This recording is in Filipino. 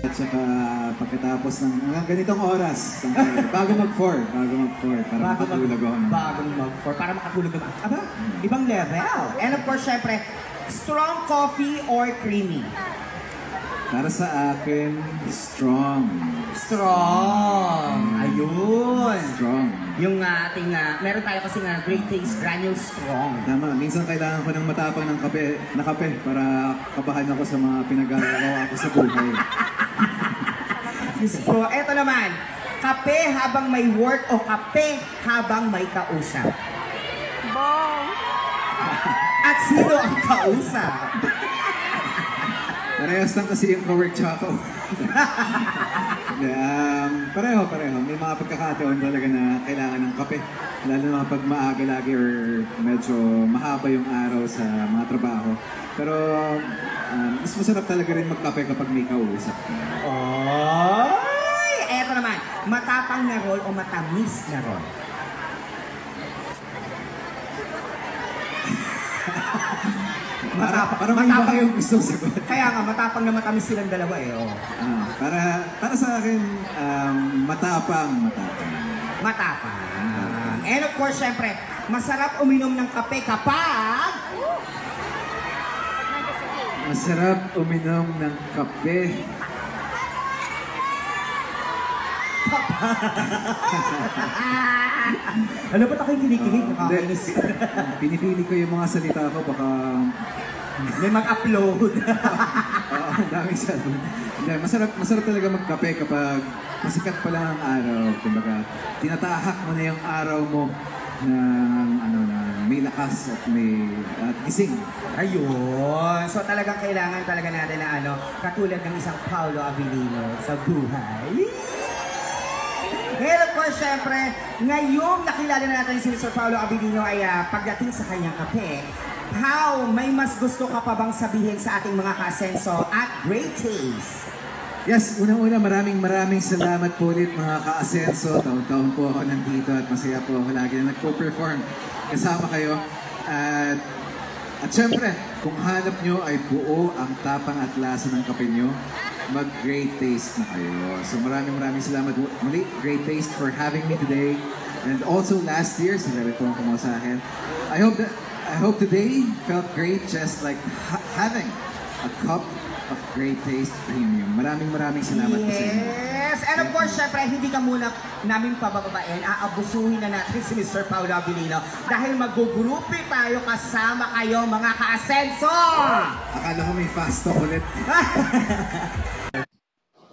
At saka pagkatapos ng mga ganitong oras, bago mag-4, para makatulog ako. Bagong mag-4, para makatulog ako. Aba, ibang level. And of course, syempre, strong coffee or creamy? Para sa akin, strong. Strong. Ayun. Strong. Yung ating, meron tayo kasi nga Great Taste Granule Strong. Tama, minsan kailangan ko ng matapang ng kape para kabahan ako sa mga pinagagawa ko sa buhay. So, eto naman, kape habang may work o kape habang may kausap? At sino ang kausap? Parehas lang kasi yung ka-work tsaka ako. Pareho. May mga pagkakataon talaga na kailangan ng kape. Lalo na pag maaga lagi or medyo mahaba yung araw sa mga trabaho. Pero mas masarap talaga rin magkape kapag may kausap. Oy! Eto naman, matapang na role o matamis na role? Parang may iba kayong gustong sagot. Kaya nga, matapang na matamis silang dalawa eh. Oh. Para sa akin, matapang. Matapang. And of course, syempre, masarap uminom ng kape kapag... Masarap uminom ng kape. Ano ba't ako'y kinikilig? Nakakainis. Pinipili ko yung mga salita ko, baka... May mag-upload. Ang daming sabi. Masarap talaga magkape kapag masikat pa lang ang araw. Kumbaga, tinatahak mo na yung araw mo na may lakas at may gising. Ayun. So talagang kailangan talaga natin na katulad ng isang Paolo Abilino sa buhay. Ngayon of course, syempre, ngayong nakilala na natin si Mr. Paolo Abilino ay pagdating sa kanyang kape, may mas gusto ka pa bang sabihin sa ating mga ka-asenso at Great Taste? Yes, unang-una maraming salamat po ulit mga ka-asenso. Taon-taon po ako nandito at masaya po ako lagi na nagpo-perform kasama kayo. At syempre, kung hanap nyo ay buo ang tapang at lasa ng kape nyo, mag-Great Taste na kayo. So maraming salamat muli, Great Taste, for having me today. And also last year, sila rin po ang kumuha sa akin. I hope today felt great, just like having a cup of Great Taste Premium. Maraming salamat po sa inyo. Yes! And of course, syempre, hindi ka muna namin pabababain. Aabusuhin na natin si Mr. Paolo Abilino dahil mag-grupi tayo kasama kayo, mga ka-asenso! Akala ko may fast talk ulit.